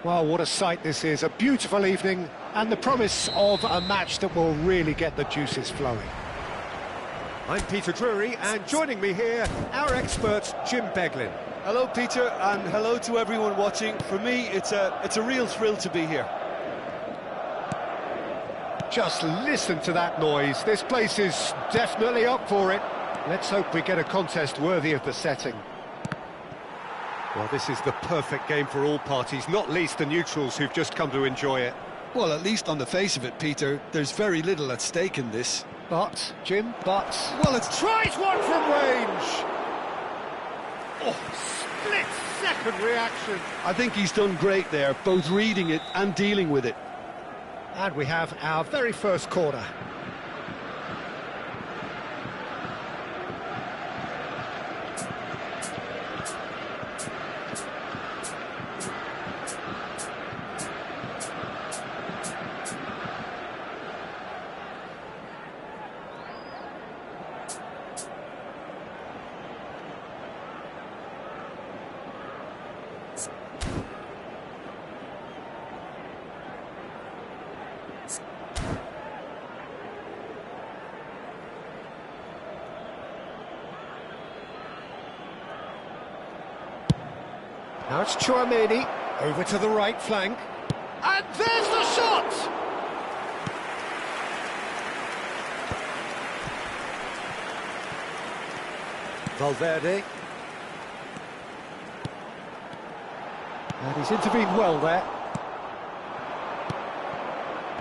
Well, what a sight this is, a beautiful evening and the promise of a match that will really get the juices flowing. I'm Peter Drury, and joining me here, our expert Jim Beglin. Hello Peter, and hello to everyone watching. For me, it's a real thrill to be here. Just listen to that noise, this place is definitely up for it. Let's hope we get a contest worthy of the setting. Well, this is the perfect game for all parties, not least the neutrals who've just come to enjoy it. Well, at least on the face of it, Peter, there's very little at stake in this. But, Jim, but... Well, it's... Tries one from range! Oh, split-second reaction. I think he's done great there, both reading it and dealing with it. And we have our very first corner. Now it's Tchouaméni, over to the right flank, and there's the shot! Valverde. And he's intervened well there.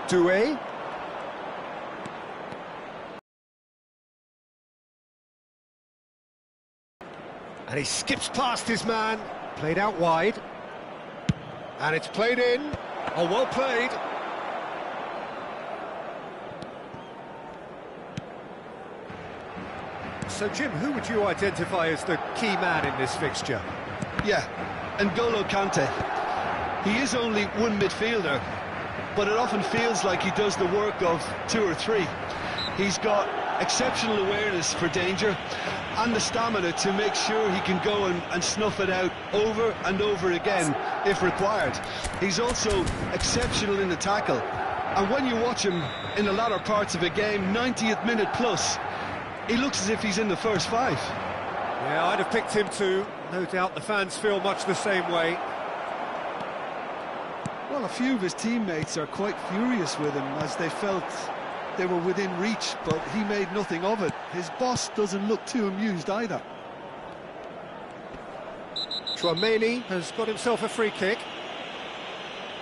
Doué. And he skips past his man. Played out wide, and it's played in. Oh, well played. So, Jim, who would you identify as the key man in this fixture? Yeah, N'Golo Kante. He is only one midfielder, but it often feels like he does the work of two or three. He's got exceptional awareness for danger and the stamina to make sure he can go and snuff it out over and over again if required. He's also exceptional in the tackle, and when you watch him in the latter parts of a game, 90th minute plus, he looks as if he's in the first five. Yeah, I'd have picked him too. No doubt the fans feel much the same way. Well, a few of his teammates are quite furious with him as they felt they were within reach, but he made nothing of it. His boss doesn't look too amused either. Tchouaméni has got himself a free kick.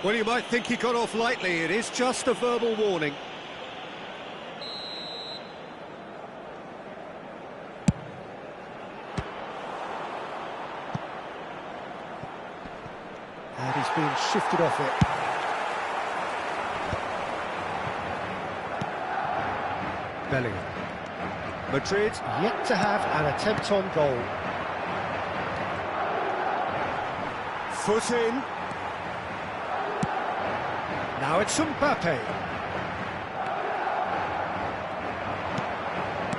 Well, you might think he got off lightly. It is just a verbal warning. And he's being shifted off it. Bellingham. Madrid yet to have an attempt on goal. Foot in. Now it's Mbappe.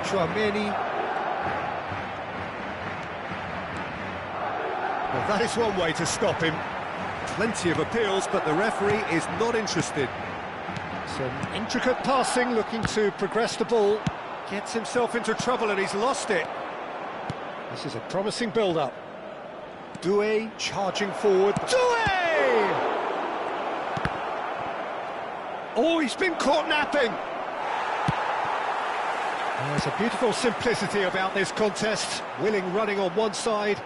Tchouaméni. Well, that is one way to stop him. Plenty of appeals, but the referee is not interested. Some intricate passing, looking to progress the ball. Gets himself into trouble and he's lost it. This is a promising build-up. Doué charging forward. Doué! Oh, he's been caught napping. There's a beautiful simplicity about this contest. Willing running on one side,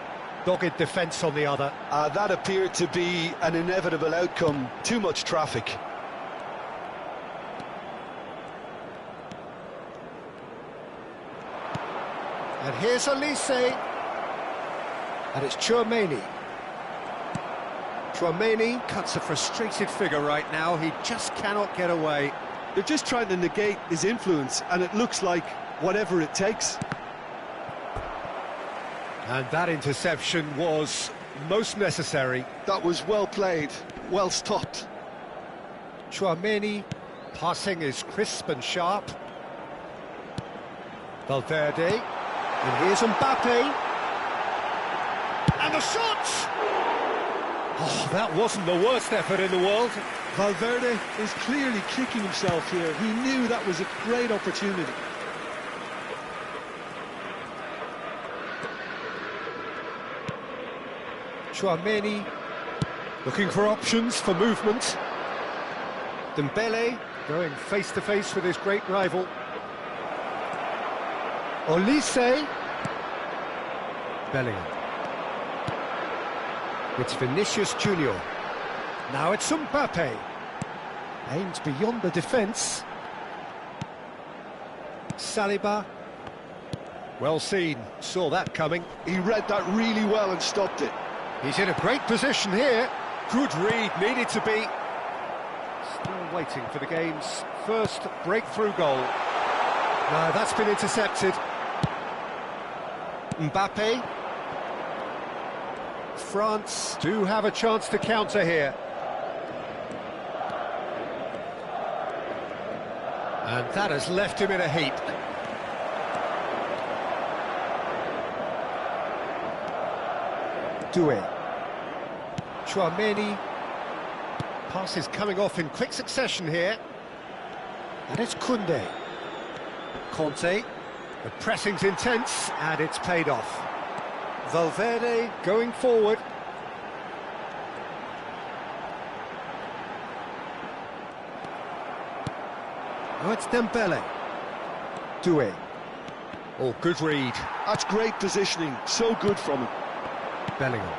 dogged defence on the other. That appeared to be an inevitable outcome. Too much traffic. And here's Elise. And it's Tchouaméni. Tchouaméni cuts a frustrated figure right now. He just cannot get away. They're just trying to negate his influence, and it looks like whatever it takes. And that interception was most necessary. That was well played, well stopped. Tchouaméni, passing is crisp and sharp. Valverde, and here's Mbappe. And the shot! Oh, that wasn't the worst effort in the world. Valverde is clearly kicking himself here. He knew that was a great opportunity. Tchouaméni, looking for options for movement. Dembele, going face-to-face with his great rival. Olise. Bellingham. It's Vinicius Junior. Now it's Mbappe. Aims beyond the defence. Saliba. Well seen, saw that coming. He read that really well and stopped it. He's in a great position here. Good read, needed to be. Still waiting for the game's first breakthrough goal. No, that's been intercepted. Mbappe. France do have a chance to counter here. And that has left him in a heap. Doué. Tchouaméni. Passes coming off in quick succession here. And it's Koundé. Conte. The pressing's intense, and it's paid off. Valverde going forward. Oh, it's Dembele. Doué. Oh, good read. That's great positioning, so good from him. Bellingham.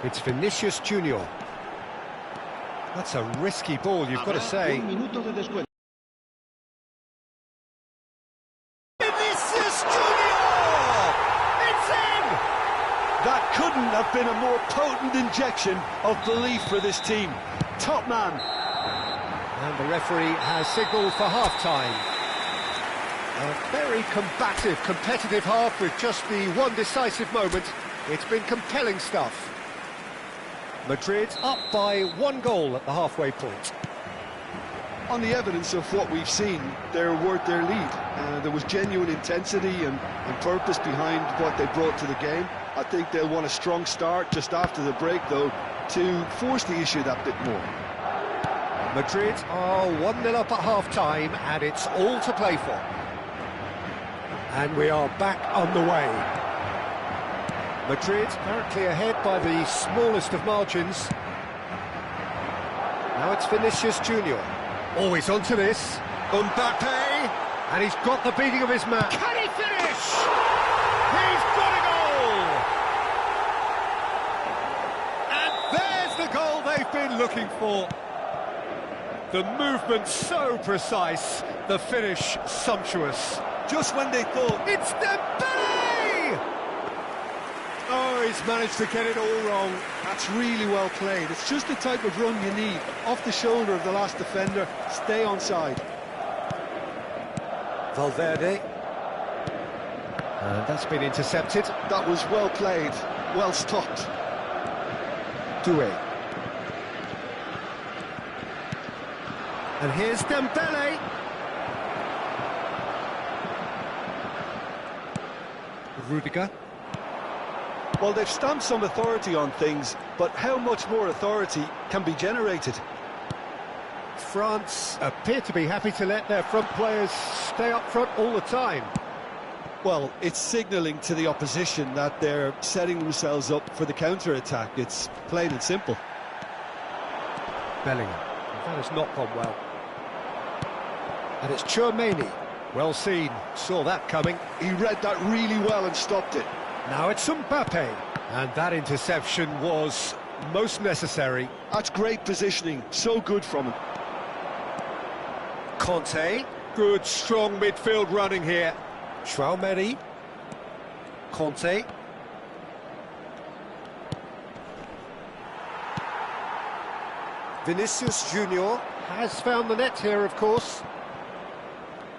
It's Vinicius Junior. That's a risky ball, you've got to say. Vinicius Junior! It's in! That couldn't have been a more potent injection of belief for this team. Top man. And the referee has signalled for half-time. A very combative, competitive half with just the one decisive moment. It's been compelling stuff. Madrid up by 1 goal at the halfway point. On the evidence of what we've seen, they're worth their lead. There was genuine intensity and purpose behind what they brought to the game. I think they'll want a strong start just after the break, though, to force the issue that bit more. Madrid are 1-0 up at half-time, and it's all to play for. And we are back on the way. Madrid currently ahead by the smallest of margins. Now it's Vinicius Junior. Always onto this. Mbappe, and he's got the beating of his man. Can he finish? He's got a goal! And there's the goal they've been looking for. The movement so precise, the finish sumptuous. Just when they thought... It's Dembele! Oh, he's managed to get it all wrong. That's really well played. It's just the type of run you need. Off the shoulder of the last defender, stay onside. Valverde. And that's been intercepted. That was well played, well stopped. Doué. And here's Dembele. Rudiger. Well, they've stamped some authority on things, but how much more authority can be generated? France appear to be happy to let their front players stay up front all the time. Well, it's signalling to the opposition that they're setting themselves up for the counter-attack. It's plain and simple. Bellingham. That has not gone well. And it's Tchouaméni. Well seen, saw that coming. He read that really well and stopped it. Now it's Mbappe. And that interception was most necessary. That's great positioning, so good from him. Conte. Good, strong midfield running here. Tchouaméni. Conte. Vinicius Junior has found the net here, of course.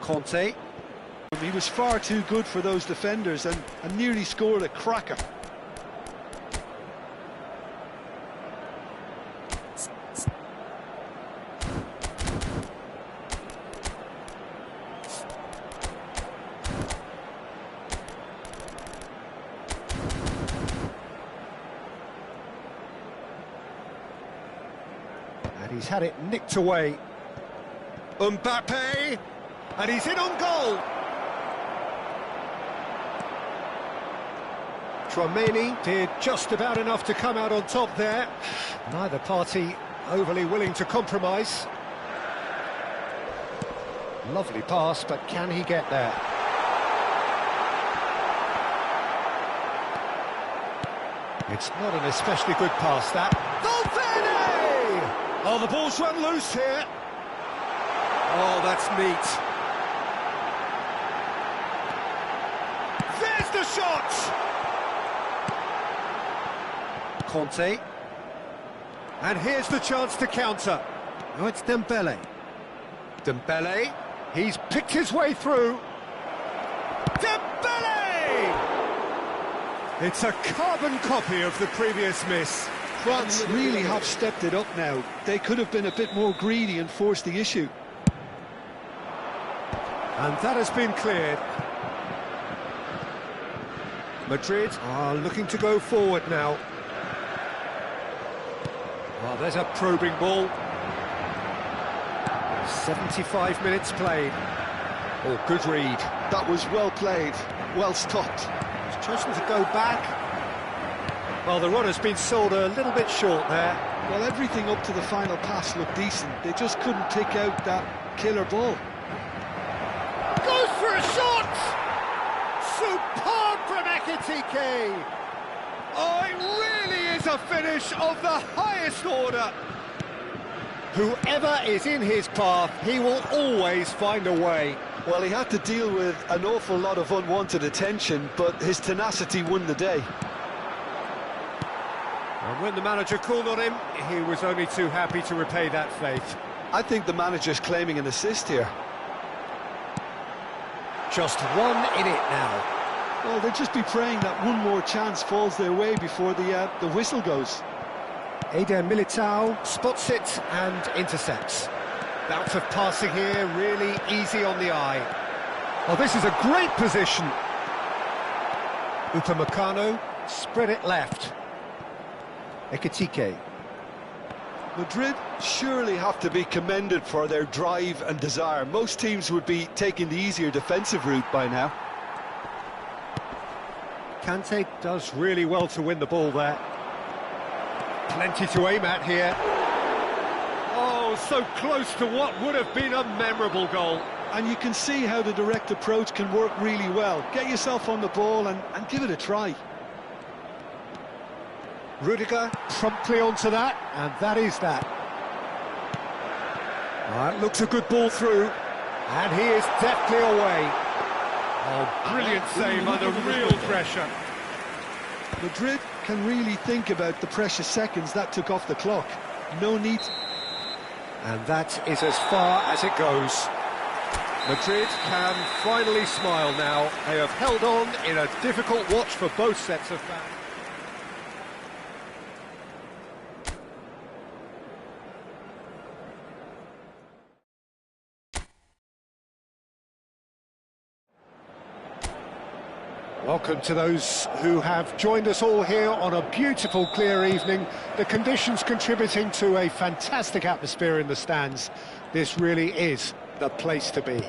Conte. He was far too good for those defenders and nearly scored a cracker. And he's had it nicked away. Mbappe! And he's in on goal! Tchouaméni did just about enough to come out on top there. Neither party overly willing to compromise. Lovely pass, but can he get there? It's not an especially good pass, that. Valverde! Oh, the ball's run loose here. Oh, that's neat. There's the shot! Conte. And here's the chance to counter. Oh, it's Dembele. Dembele. He's picked his way through. Dembele! It's a carbon copy of the previous miss. France really have stepped it up now. They could have been a bit more greedy and forced the issue. And that has been cleared. Madrid are looking to go forward now. Well, there's a probing ball. 75 minutes played. Oh, good read. That was well played, well stopped. He's chosen to go back. Well, the run has been sold a little bit short there. Well, everything up to the final pass looked decent. They just couldn't pick out that killer ball. Goes for a shot! Superb from Ekitike! Oh, it really is a finish of the highest order. Whoever is in his path, he will always find a way. Well, he had to deal with an awful lot of unwanted attention, but his tenacity won the day. And when the manager called on him, he was only too happy to repay that faith. I think the manager's claiming an assist here. Just one in it now. Well, they'll just be praying that one more chance falls their way before the whistle goes. Eder Militao spots it and intercepts. Bout of passing here, really easy on the eye. Oh, this is a great position. Upamecano spread it left. Ekitike. Madrid surely have to be commended for their drive and desire. Most teams would be taking the easier defensive route by now. Kante does really well to win the ball there. Plenty to aim at here. Oh, so close to what would have been a memorable goal. And you can see how the direct approach can work really well. Get yourself on the ball and give it a try. Rudiger promptly onto that, and that is that. That looks a good ball through, and he is deftly away. Oh, brilliant save under real pressure. Madrid can really think about the precious seconds that took off the clock. No need. And that is as far as it goes. Madrid can finally smile now. They have held on in a difficult watch for both sets of fans. Welcome to those who have joined us all here on a beautiful, clear evening. The conditions contributing to a fantastic atmosphere in the stands. This really is the place to be.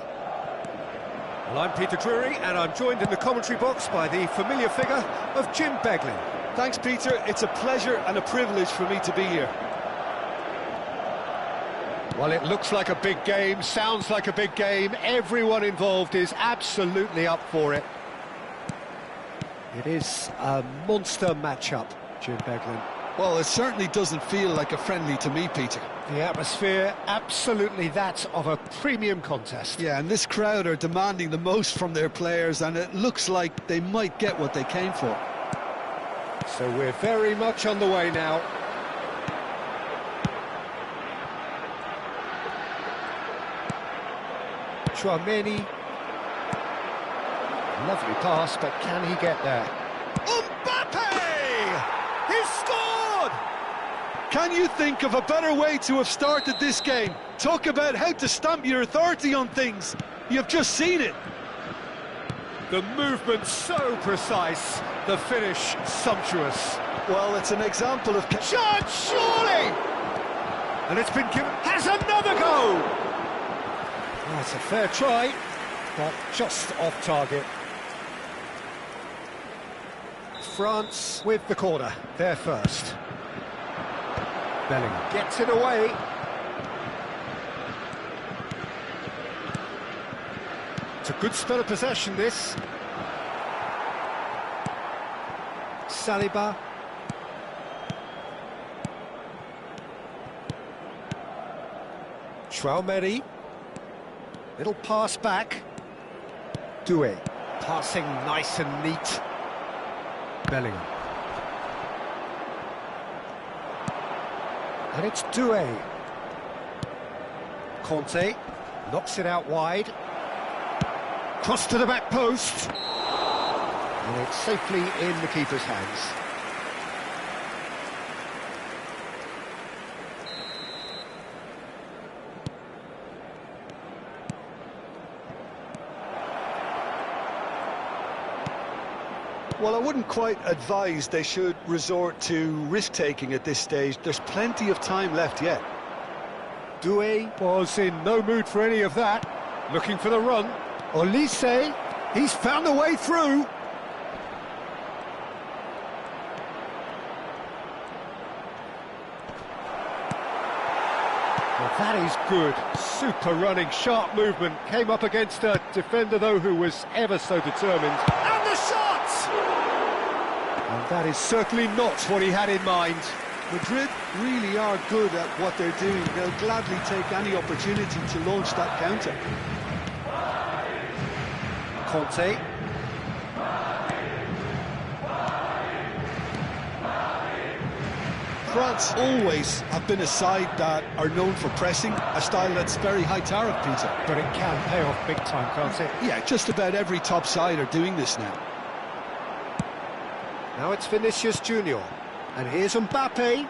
Well, I'm Peter Drury, and I'm joined in the commentary box by the familiar figure of Jim Beglin. Thanks, Peter. It's a pleasure and a privilege for me to be here. Well, it looks like a big game, sounds like a big game. Everyone involved is absolutely up for it. It is a monster matchup, Jim Beglin. Well, it certainly doesn't feel like a friendly to me, Peter. The atmosphere, absolutely that of a premium contest. Yeah, and this crowd are demanding the most from their players, and it looks like they might get what they came for. So we're very much on the way now. Tchouaméni. Lovely pass, but can he get there? Mbappe! He's scored! Can you think of a better way to have started this game? Talk about how to stamp your authority on things. You've just seen it. The movement so precise, the finish sumptuous. Well, it's an example of... Shot, surely! And it's been given... Has another go! That's a fair try, but just off target. France with the corner, there first. Bellingham gets it away. It's a good spell of possession, this. Saliba. Chouameni. Little pass back. Doué. Passing nice and neat. Bellingham. And it's Doué. Conte knocks it out wide. Cross to the back post. And it's safely in the keeper's hands. Well, I wouldn't quite advise they should resort to risk-taking at this stage. There's plenty of time left yet. Doué was in no mood for any of that. Looking for the run. Olise, he's found a way through. Well, that is good. Super running, sharp movement. Came up against a defender, though, who was ever so determined. And the shot! And that is certainly not what he had in mind. Madrid really are good at what they're doing. They'll gladly take any opportunity to launch that counter. Conte. France always have been a side that are known for pressing, a style that's very high tariff, Peter. But it can pay off big time, can't it? Yeah, just about every top side are doing this now. Now it's Vinicius Junior. And here's Mbappe.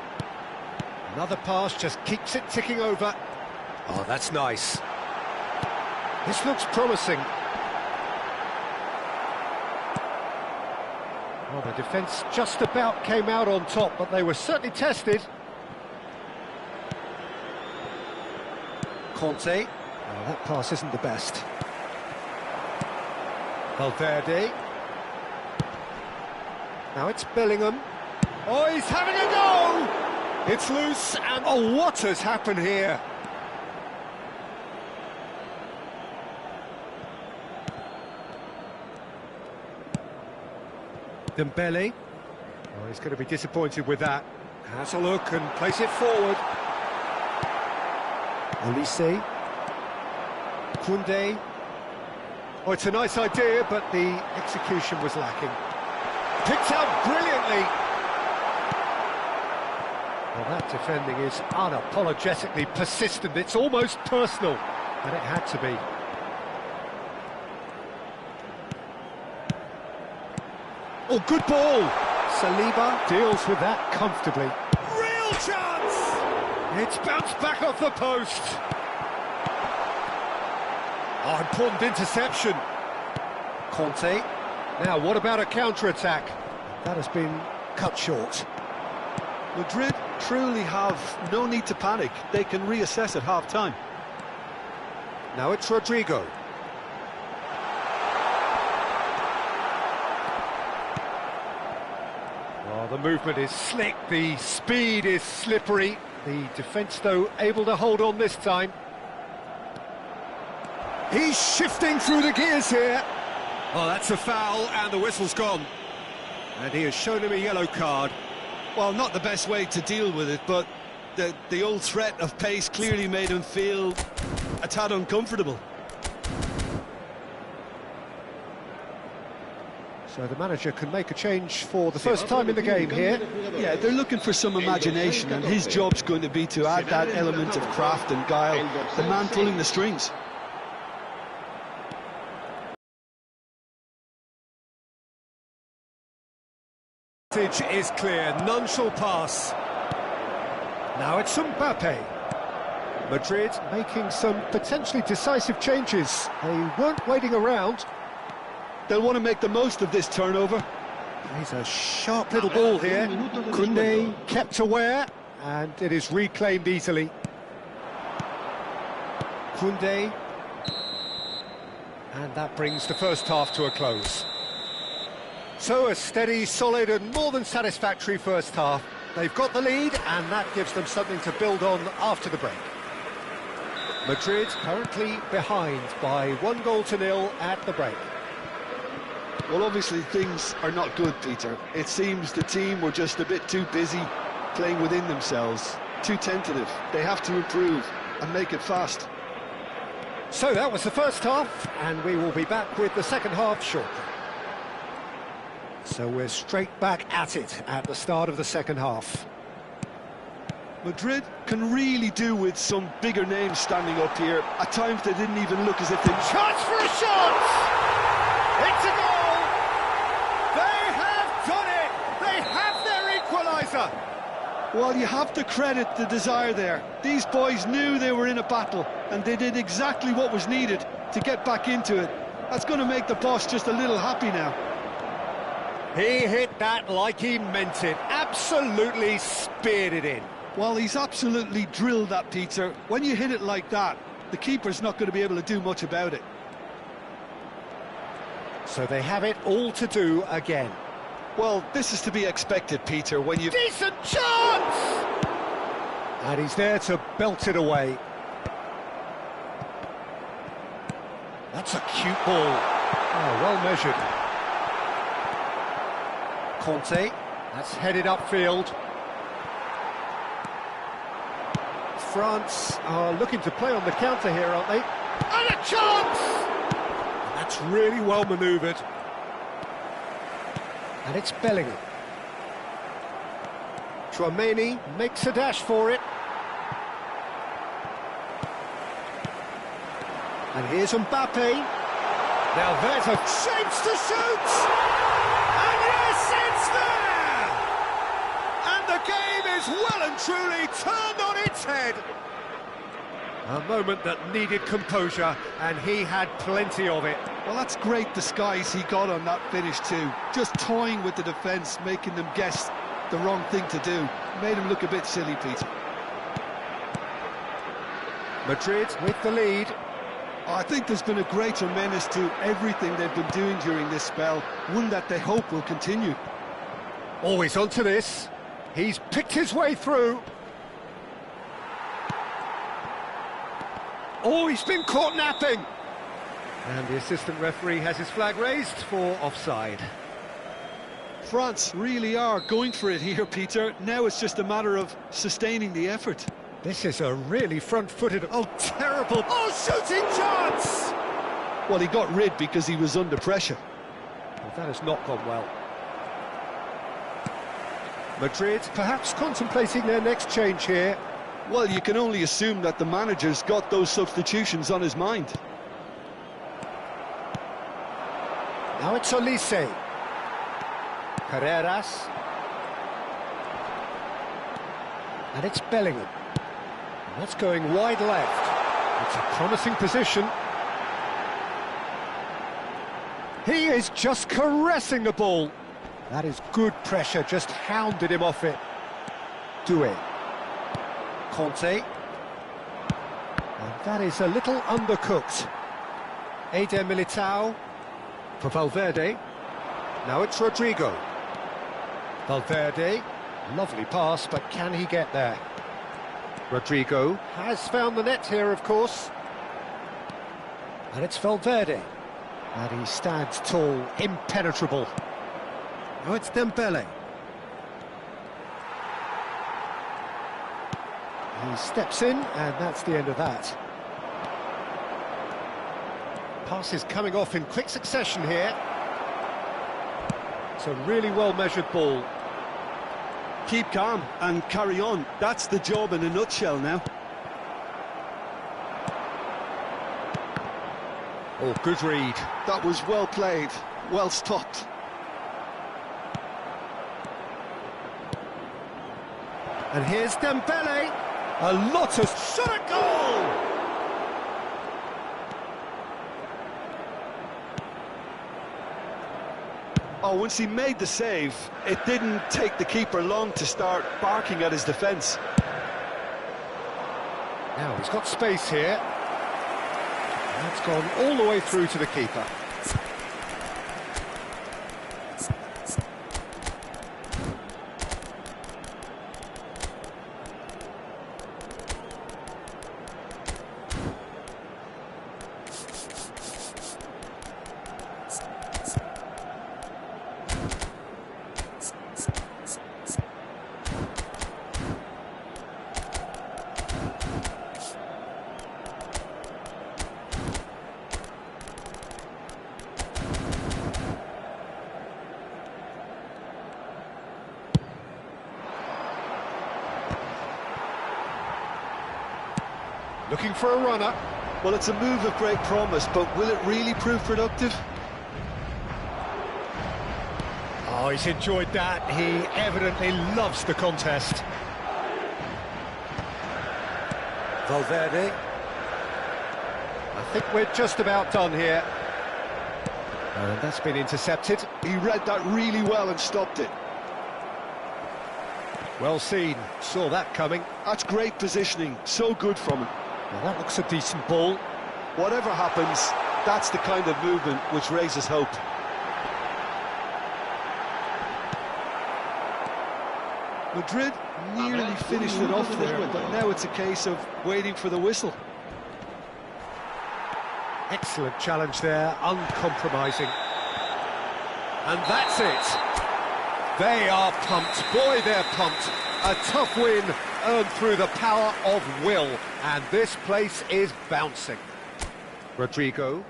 Another pass just keeps it ticking over. Oh, that's nice. This looks promising. Well, the defence just about came out on top, but they were certainly tested. Conte. Oh, that pass isn't the best. Valverde. Now it's Bellingham. Oh, he's having a go! It's loose, and oh, what has happened here? Dembele. Oh, he's going to be disappointed with that. Has a look and plays it forward. Olise. Koundé. Oh, it's a nice idea, but the execution was lacking. Picked out brilliantly. Well, that defending is unapologetically persistent. It's almost personal, but it had to be. Oh, good ball! Saliba deals with that comfortably. Real chance! It's bounced back off the post. Oh, important interception. Conte. Now, what about a counter-attack? That has been cut short. Madrid truly have no need to panic. They can reassess at half-time. Now it's Rodrigo. Well, the movement is slick, the speed is slippery. The defence, though, able to hold on this time. He's shifting through the gears here. Oh, that's a foul, and the whistle's gone. And he has shown him a yellow card. Well, not the best way to deal with it, but the old threat of pace clearly made him feel a tad uncomfortable. So the manager can make a change for the first time in the game here. Yeah, they're looking for some imagination, and his job's going to be to add that element of craft and guile, the man pulling the strings. message is clear, none shall pass. Now it's Mbappe. Madrid making some potentially decisive changes. They weren't waiting around. They'll want to make the most of this turnover. He's a sharp little ball here. Koundé kept aware, and it is reclaimed easily. Koundé. And that brings the first half to a close. So a steady, solid and more than satisfactory first half. They've got the lead, and that gives them something to build on after the break. Madrid currently behind by 1-0 at the break. Well, obviously things are not good, Peter. It seems the team were just a bit too busy playing within themselves, too tentative. They have to improve and make it fast. So that was the first half, and we will be back with the second half shortly. So we're straight back at it at the start of the second half. Madrid can really do with some bigger names standing up here. At times they didn't even look as if they... Chance for a shot! It's a goal! They have done it! They have their equaliser! Well, you have to credit the desire there. These boys knew they were in a battle, and they did exactly what was needed to get back into it. That's going to make the boss just a little happy now. He hit that like he meant it. Absolutely speared it in. Well, he's absolutely drilled that, Peter. When you hit it like that, the keeper's not going to be able to do much about it. So they have it all to do again. Well, this is to be expected, Peter, when you... Decent chance! And he's there to belt it away. That's a cute ball. Oh, well measured. Conte, that's headed upfield. France are looking to play on the counter here, aren't they? And a chance! That's really well manoeuvred. And it's Bellingham. Tchouaméni makes a dash for it. And here's Mbappe. Now there's a chance to shoot! And yes, it's there! And the game is well and truly turned on its head. A moment that needed composure, and he had plenty of it. Well, that's great disguise he got on that finish too. Just toying with the defence, making them guess the wrong thing to do. Made him look a bit silly, Peter. Madrid with the lead. I think there's been a greater menace to everything they've been doing during this spell, one that they hope will continue. Always onto this. He's picked his way through. Oh, he's been caught napping. And the assistant referee has his flag raised for offside. France really are going for it here, Peter. Now it's just a matter of sustaining the effort. This is a really front-footed... Oh, terrible... Oh, shooting chance! Well, he got rid because he was under pressure. Well, that has not gone well. Madrid perhaps contemplating their next change here. Well, you can only assume that the manager's got those substitutions on his mind. Now it's Olise. Carreras. And it's Bellingham. And that's going wide left. It's a promising position. He is just caressing the ball. That is good pressure, just hounded him off it. Doué. Conte. And that is a little undercooked. Eder Militao for Valverde. Now it's Rodrigo. Valverde, lovely pass, but can he get there? Rodrigo has found the net here, of course. And it's Valverde. And he stands tall, impenetrable. Now it's Dembele. He steps in, and that's the end of that. Passes coming off in quick succession here. It's a really well-measured ball. Keep calm and carry on. That's the job in a nutshell now. Oh, good read. That was well played, well stopped. And here's Dembele. A lot of shot at goal! Oh, once he made the save, it didn't take the keeper long to start barking at his defence. Now he's got space here. That's gone all the way through to the keeper. Looking for a runner. Well, it's a move of great promise, but will it really prove productive? Oh, he's enjoyed that. He evidently loves the contest. Valverde. I think we're just about done here. And that's been intercepted. He read that really well and stopped it. Well seen. Saw that coming. That's great positioning. So good from him. Well, that looks a decent ball. Whatever happens, that's the kind of movement which raises hope. Madrid nearly finished it off there, but now it's a case of waiting for the whistle. Excellent challenge there, uncompromising. And that's it. They are pumped. Boy, they're pumped. A tough win earned through the power of will. And this place is bouncing. Rodrigo.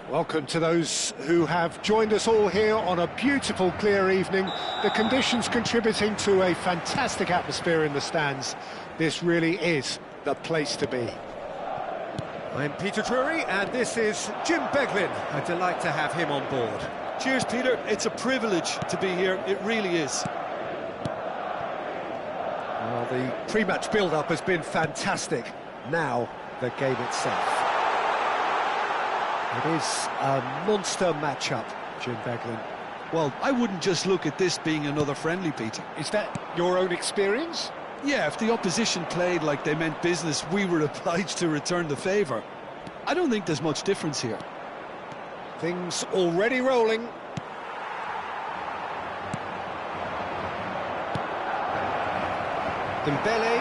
Welcome to those who have joined us all here on a beautiful, clear evening. The conditions contributing to a fantastic atmosphere in the stands. This really is the place to be. I'm Peter Drury, and this is Jim Beglin. A delight to have him on board. Cheers, Peter. It's a privilege to be here. It really is. Well, the pre-match build-up has been fantastic. Now, the game itself. It is a monster matchup, Jim Beglin. Well, I wouldn't just look at this being another friendly, Peter. Is that your own experience? Yeah, if the opposition played like they meant business, we were obliged to return the favour. I don't think there's much difference here. Things already rolling. Dembele,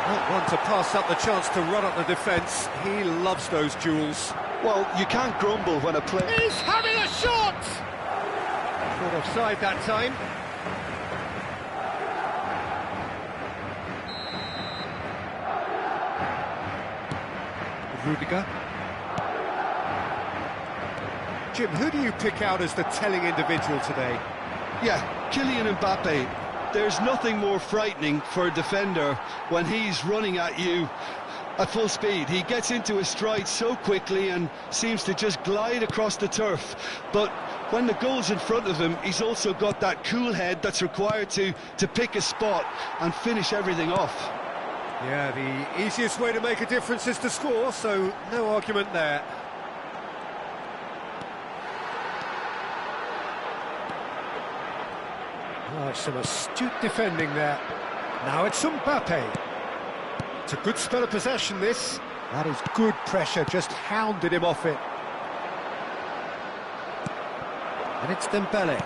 not one to pass up the chance to run up the defence. He loves those duels. Well, you can't grumble when a player... He's having a shot! Caught offside that time. Rudiger. Jim, who do you pick out as the telling individual today? Yeah, Kylian Mbappe. There's nothing more frightening for a defender when he's running at you at full speed. He gets into his stride so quickly and seems to just glide across the turf. But when the goal's in front of him, he's also got that cool head that's required to pick a spot and finish everything off. Yeah, the easiest way to make a difference is to score, so no argument there. Oh, some astute defending there. Now it's Mbappe. It's a good spell of possession, this. That is good pressure, just hounded him off it. And it's Dembele.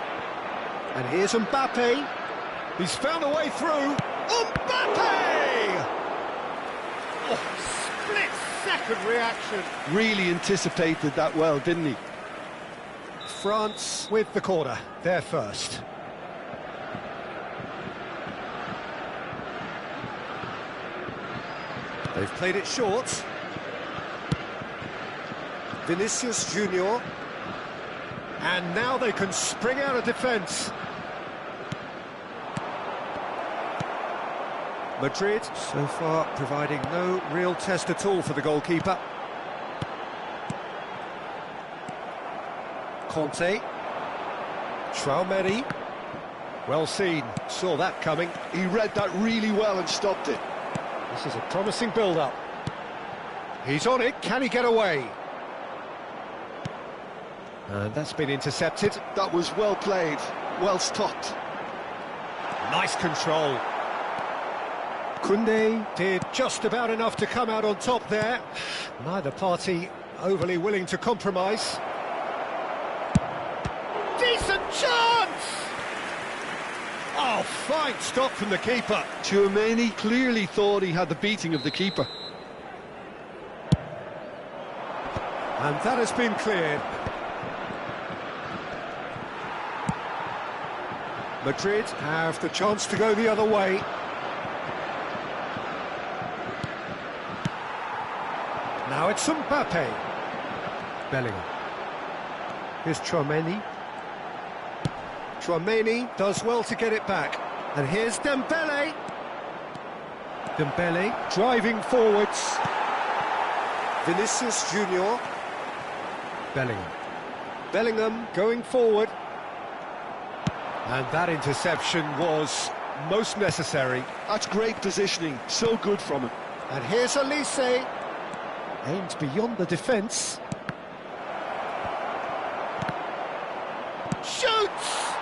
And here's Mbappe. He's found a way through. Mbappe! Oh, split-second reaction. Really anticipated that well, didn't he? France with the corner. They're first. They've played it short. Vinicius Junior. And now they can spring out of defence. Madrid so far providing no real test at all for the goalkeeper. Conte. Traoré. Well seen, saw that coming. He read that really well and stopped it. This is a promising build-up. He's on it, can he get away? And that's been intercepted. That was well played, well stopped. Nice control. Koundé did just about enough to come out on top there. Neither party overly willing to compromise. Decent chance! Oh, fine stop from the keeper. Tchouaméni clearly thought he had the beating of the keeper. And that has been cleared. Madrid have the chance to go the other way. Now it's Mbappe. Bellingham. Here's Tchouaméni. Tchouaméni does well to get it back. And here's Dembele. Dembele driving forwards. Vinicius Junior. Bellingham. Bellingham going forward. And that interception was most necessary. That's great positioning, so good from him. And here's Elise. Aimed beyond the defence. Shoots!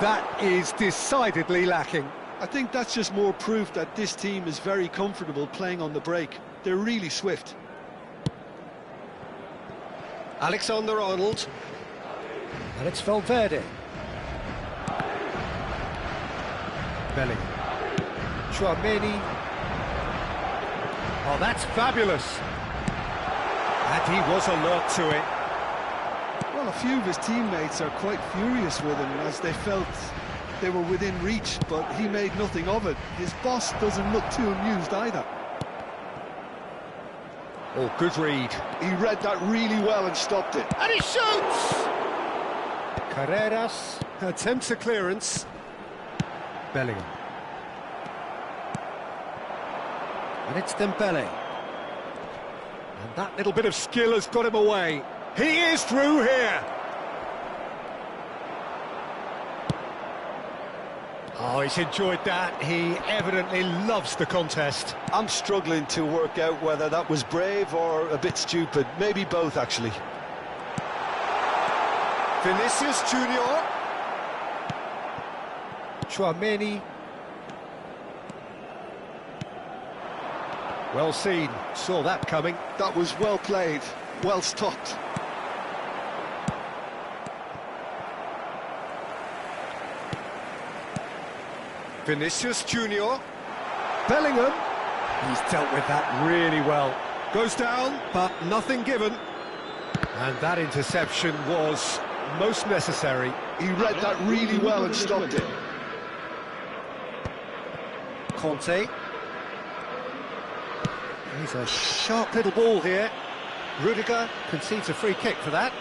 That is decidedly lacking. I think that's just more proof that this team is very comfortable playing on the break. They're really swift. Alexander-Arnold. And it's Valverde. Bellingham. Tchouaméni. Oh, that's fabulous. And he was alert to it. Well, a few of his teammates are quite furious with him as they felt they were within reach, but he made nothing of it. His boss doesn't look too amused either. Oh, good read. He read that really well and stopped it. And he shoots! Carreras attempts a clearance. Bellingham. And it's Dembele. And that little bit of skill has got him away. He is through here. Oh, he's enjoyed that. He evidently loves the contest. I'm struggling to work out whether that was brave or a bit stupid. Maybe both, actually. Vinicius Junior. Tchouaméni. Well seen, saw that coming. That was well played, well stopped. Vinicius Junior. Bellingham. He's dealt with that really well. Goes down, but nothing given. And that interception was most necessary. He read that really well and stopped it. Conte. He's a sharp little ball here. Rudiger concedes a free kick for that.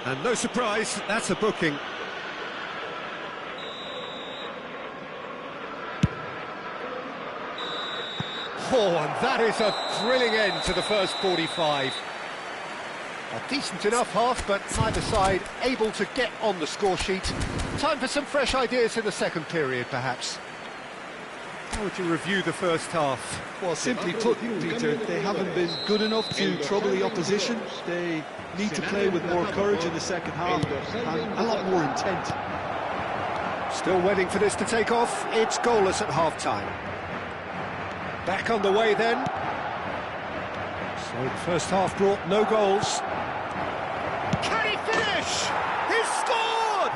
And no surprise, that's a booking. Oh, and that is a thrilling end to the first 45. A decent enough half, but neither side able to get on the score sheet. Time for some fresh ideas in the second period, perhaps. How would you review the first half? Well, simply put, Peter, they haven't been good enough to trouble the opposition. They need to play with more courage in the second half and a lot more intent. Still waiting for this to take off. It's goalless at half-time. Back on the way then. So the first half brought no goals. Can he finish? He's scored!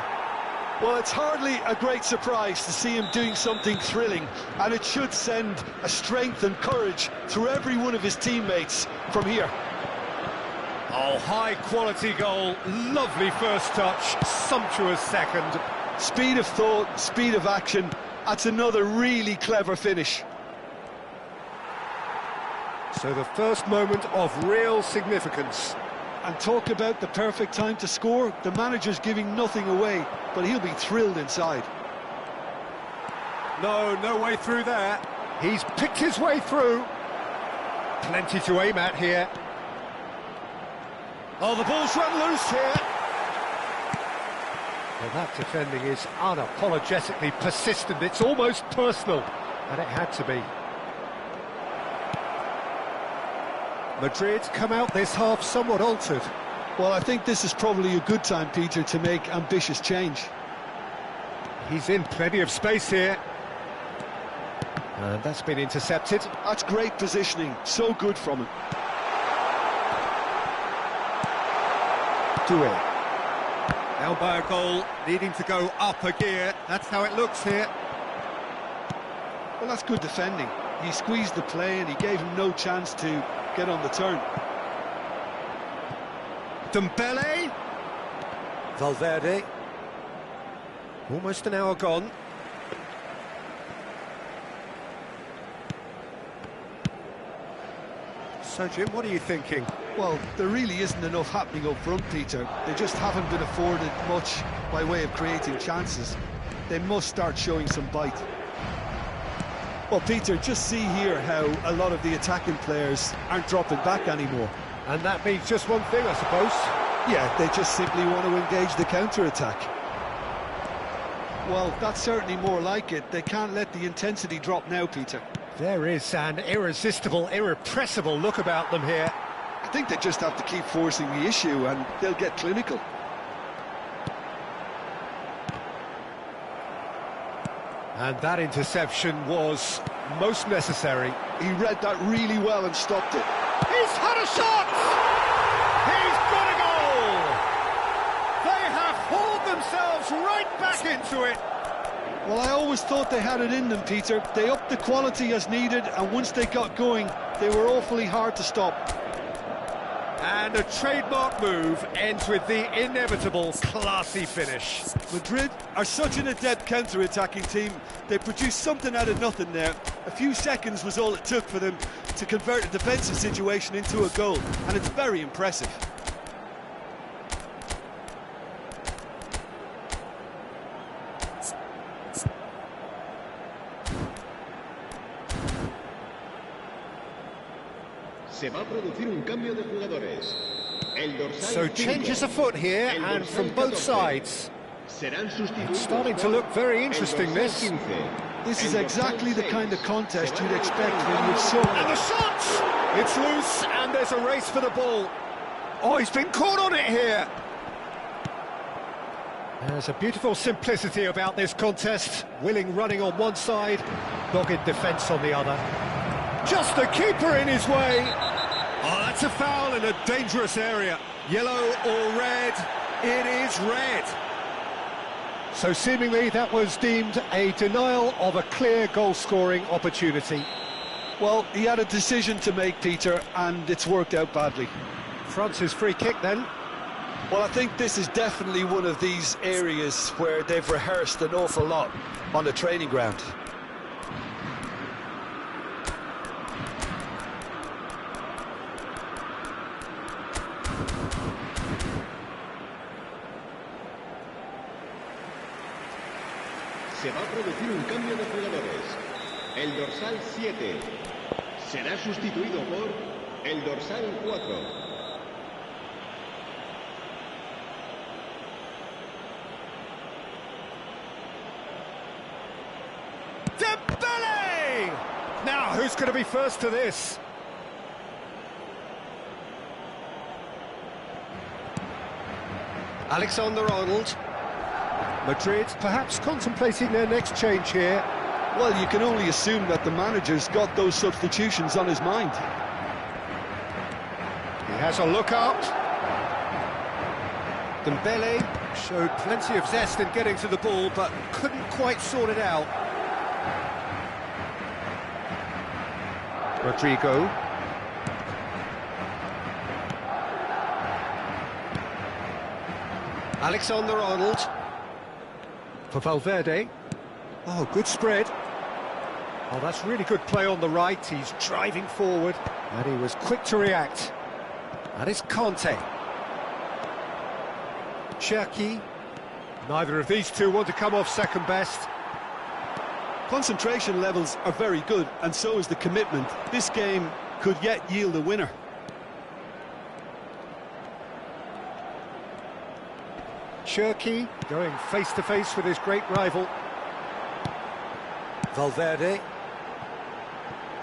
Well, it's hardly a great surprise to see him doing something thrilling, and it should send a strength and courage through every one of his teammates from here. Oh, high-quality goal, lovely first touch, sumptuous second. Speed of thought, speed of action, that's another really clever finish. So the first moment of real significance. And talk about the perfect time to score. The manager's giving nothing away, but he'll be thrilled inside. No, no way through there. He's picked his way through. Plenty to aim at here. Oh, the ball's run loose here. Well, that defending is unapologetically persistent. It's almost personal, and it had to be. Madrid come out this half somewhat altered. Well, I think this is probably a good time, Peter, to make ambitious change. He's in plenty of space here. And that's been intercepted. That's great positioning, so good from him. Do it. Down by a goal, needing to go up a gear. That's how it looks here. Well, that's good defending. He squeezed the play and he gave him no chance to get on the turn. Dembele. Valverde. Almost an hour gone. So, Jim, what are you thinking? Well, there really isn't enough happening up front, Peter. They just haven't been afforded much by way of creating chances. They must start showing some bite. Well, Peter, just see here how a lot of the attacking players aren't dropping back anymore. And that means just one thing, I suppose. Yeah, they just simply want to engage the counter-attack. Well, that's certainly more like it. They can't let the intensity drop now, Peter. There is an irresistible, irrepressible look about them here. I think they just have to keep forcing the issue and they'll get clinical. And that interception was most necessary. He read that really well and stopped it. He's had a shot! He's got a goal! They have hauled themselves right back into it. Well, I always thought they had it in them, Peter. They upped the quality as needed, and once they got going, they were awfully hard to stop. And a trademark move ends with the inevitable classy finish. Madrid are such an adept counter-attacking team. They produced something out of nothing there. A few seconds was all it took for them to convert a defensive situation into a goal, and it's very impressive. Se va a producir un cambio de jugadores. El dorsal So changes afoot here, and from both sides. It's starting to look very interesting, this. This is exactly the kind of contest you'd expect when you've so... And the shot! It's loose, and there's a race for the ball. Oh, he's been caught on it here. There's a beautiful simplicity about this contest. Willing running on one side, dogged defence on the other. Just the keeper in his way. Oh, that's a foul in a dangerous area. Yellow or red? It is red. So seemingly that was deemed a denial of a clear goal-scoring opportunity. Well, he had a decision to make, Peter, and it's worked out badly. France's free kick then. Well, I think this is definitely one of these areas where they've rehearsed an awful lot on the training ground. Se va a producir un cambio de jugadores. El dorsal 7 será sustituido por el dorsal 4. Dembele! Now, who's going to be first to this? Alexander-Arnold. Madrid perhaps contemplating their next change here. Well, you can only assume that the manager's got those substitutions on his mind. He has a look up. Dembele showed plenty of zest in getting to the ball, but couldn't quite sort it out. Rodrigo. Alexander-Arnold. For Valverde. Oh, good spread. Oh, that's really good play on the right. He's driving forward, and he was quick to react. That is Conte. Cherki. Neither of these two want to come off second best. Concentration levels are very good, and so is the commitment. This game could yet yield a winner. Cherki going face-to-face with his great rival. Valverde.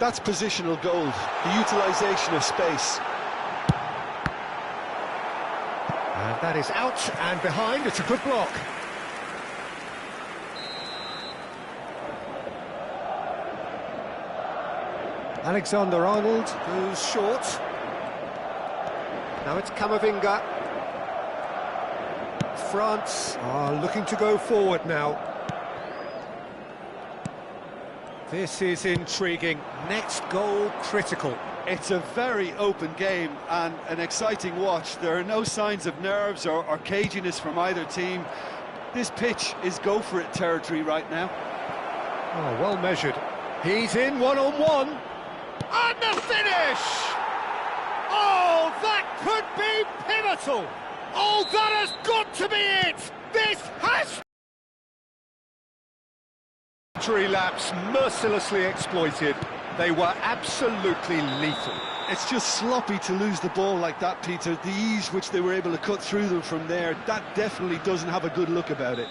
That's positional gold, the utilisation of space. And that is out and behind. It's a good block. Alexander-Arnold goes short. Now it's Camavinga. France are looking to go forward now. This is intriguing. Next goal critical. It's a very open game and an exciting watch. There are no signs of nerves or caginess from either team. This pitch is go-for-it territory right now. Oh, well measured. He's in one-on-one. And the finish! Oh, that could be pivotal! Oh, that has got to be it! This has... Victory laps mercilessly exploited. They were absolutely lethal. It's just sloppy to lose the ball like that, Peter. The ease which they were able to cut through them from there, that definitely doesn't have a good look about it.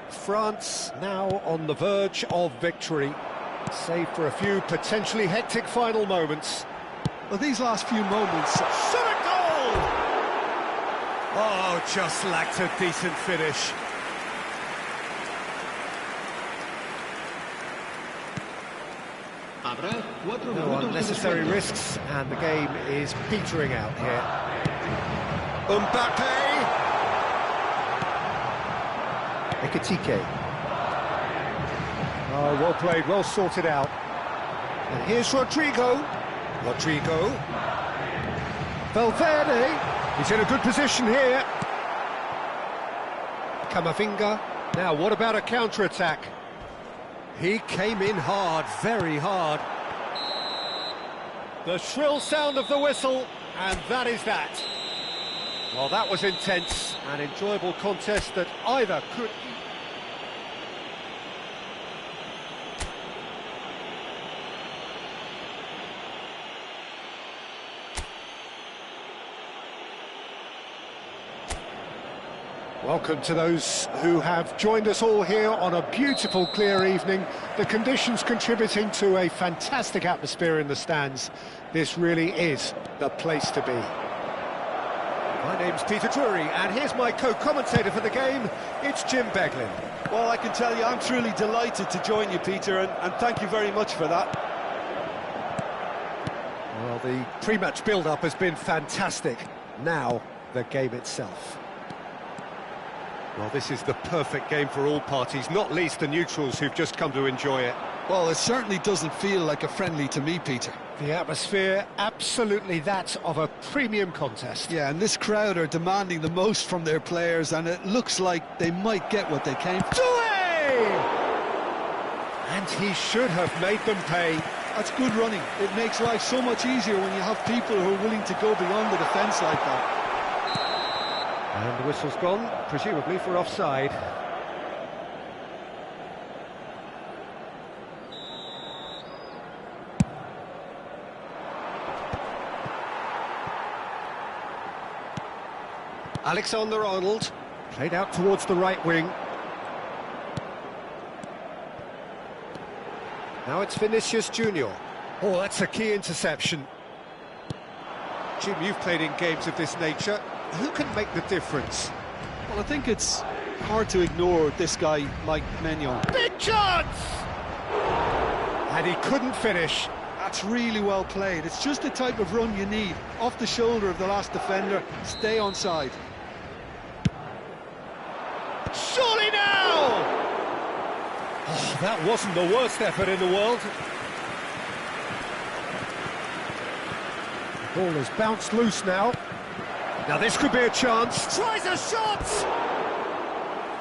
France now on the verge of victory, save for a few potentially hectic final moments. Well, these last few moments... Shot a goal! Oh, just lacked a decent finish. No unnecessary risks, and the game is petering out here. Mbappe! Ekitike. Oh, well played, well sorted out. And here's Rodrigo. Valverde. He's in a good position here. Camavinga. Now, what about a counter-attack? He came in hard, very hard. The shrill sound of the whistle, and that is that. Well, that was intense, an enjoyable contest that either could... Welcome to those who have joined us all here on a beautiful, clear evening. The conditions contributing to a fantastic atmosphere in the stands. This really is the place to be. My name's Peter Drury, and here's my co-commentator for the game. It's Jim Beglin. Well, I can tell you, I'm truly delighted to join you, Peter, and thank you very much for that. Well, the pre-match build-up has been fantastic. Now, the game itself. Well, this is the perfect game for all parties, not least the neutrals who've just come to enjoy it. Well, it certainly doesn't feel like a friendly to me, Peter. The atmosphere, absolutely that of a premium contest. Yeah, and this crowd are demanding the most from their players, and it looks like they might get what they came for. Doué! And he should have made them pay. That's good running. It makes life so much easier when you have people who are willing to go beyond the defence like that. And the whistle's gone, presumably for offside. Alexander-Arnold, played out towards the right wing. Now it's Vinicius Junior. Oh, that's a key interception. Jim, you've played in games of this nature. Who can make the difference? Well, I think it's hard to ignore this guy, Mike Maignan. Big chance! And he couldn't finish. That's really well played. It's just the type of run you need. Off the shoulder of the last defender, stay onside. Surely now! Oh, that wasn't the worst effort in the world. The ball has bounced loose now. Now this could be a chance. Tries a shot!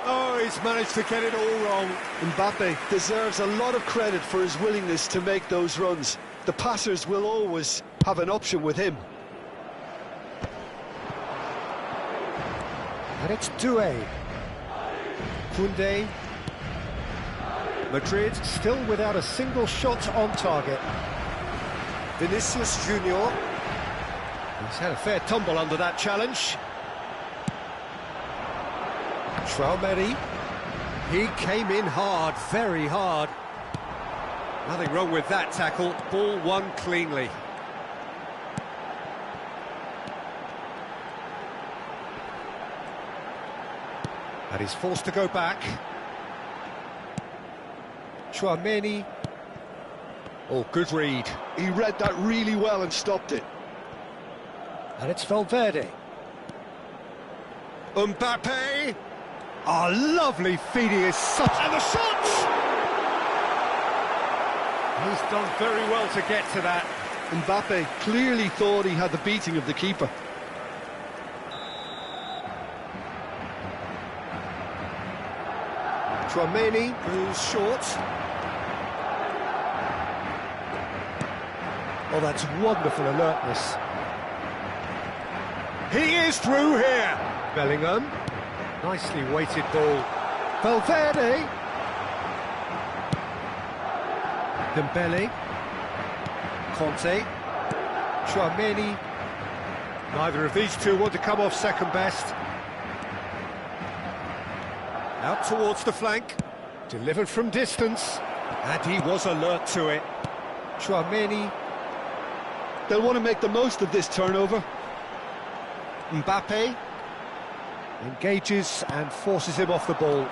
Oh, he's managed to get it all wrong. Mbappe deserves a lot of credit for his willingness to make those runs. The passers will always have an option with him. And it's Doué. Koundé. Madrid still without a single shot on target. Vinicius Junior. He's had a fair tumble under that challenge. Traoré. He came in hard, very hard. Nothing wrong with that tackle. Ball won cleanly. And he's forced to go back. Tchouaméni. Oh, good read. He read that really well and stopped it. And it's Valverde. Mbappe. Oh, lovely feed, he is such... And the shot! He's done very well to get to that. Mbappe clearly thought he had the beating of the keeper. Tchouaméni goes short. Oh, that's wonderful alertness. He is through here. Bellingham. Nicely weighted ball. Valverde. Dembele. Conte. Tchouaméni. Neither of these two want to come off second best. Out towards the flank. Delivered from distance. And he was alert to it. Tchouaméni. They'll want to make the most of this turnover. Mbappe engages and forces him off the ball.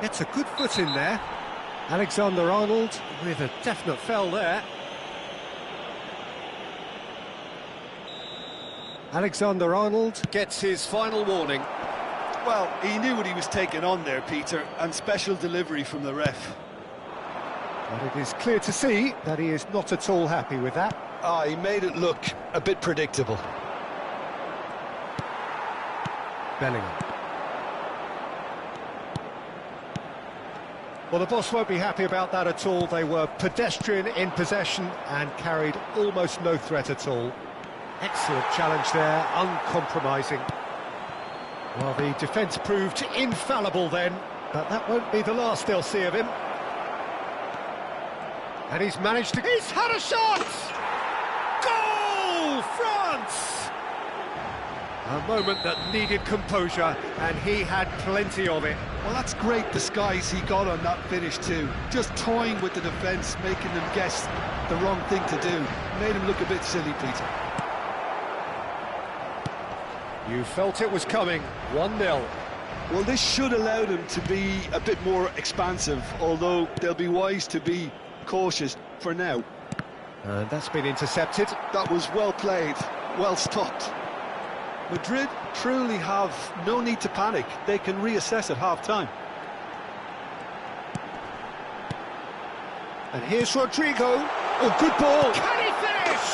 Gets a good foot in there. Alexander-Arnold with a definite foul there. Alexander-Arnold gets his final warning. Well, he knew what he was taking on there, Peter, and special delivery from the ref. But it is clear to see that he is not at all happy with that. He made it look a bit predictable. Bellingham. Well, the boss won't be happy about that at all. They were pedestrian in possession and carried almost no threat at all. Excellent challenge there, uncompromising. Well, the defence proved infallible then, but that won't be the last they'll see of him. And he's managed to... He's had a shot! Goal! France! A moment that needed composure, and he had plenty of it. Well, that's great disguise he got on that finish too. Just toying with the defence, making them guess the wrong thing to do. Made him look a bit silly, Peter. You felt it was coming, 1-0. Well, this should allow them to be a bit more expansive, although they'll be wise to be cautious for now. And that's been intercepted. That was well played, well stopped. Madrid truly have no need to panic. They can reassess at half-time. And here's Rodrigo. Oh, good ball. Can he finish?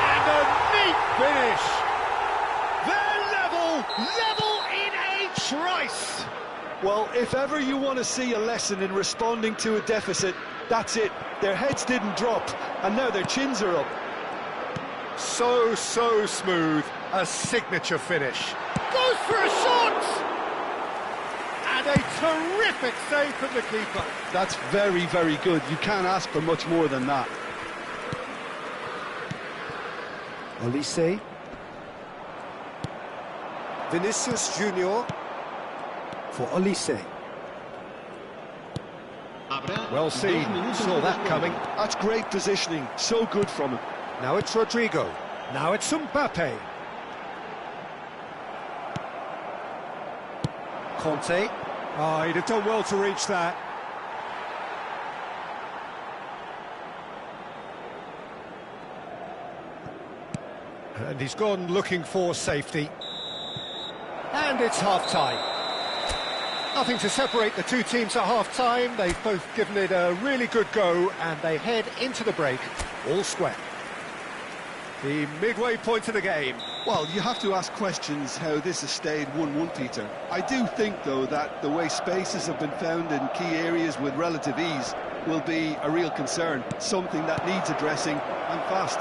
And a neat finish. They're level in a trice. Well, if ever you want to see a lesson in responding to a deficit, that's it. Their heads didn't drop, and now their chins are up. So smooth. A signature finish. Goes for a shot! And a terrific save from the keeper. That's very, very good. You can't ask for much more than that. Olise. Vinicius Junior for Olise. Well seen, saw that coming. That's great positioning, so good from him. Now it's Rodrigo, now it's Mbappe. Conte. Oh, he'd have done well to reach that. And he's gone looking for safety. And it's half-time. Nothing to separate the two teams at half-time. They've both given it a really good go, and they head into the break all square. The midway point of the game. Well, you have to ask questions how this has stayed 1-1, Peter. I do think, though, that the way spaces have been found in key areas with relative ease will be a real concern, something that needs addressing, and fast.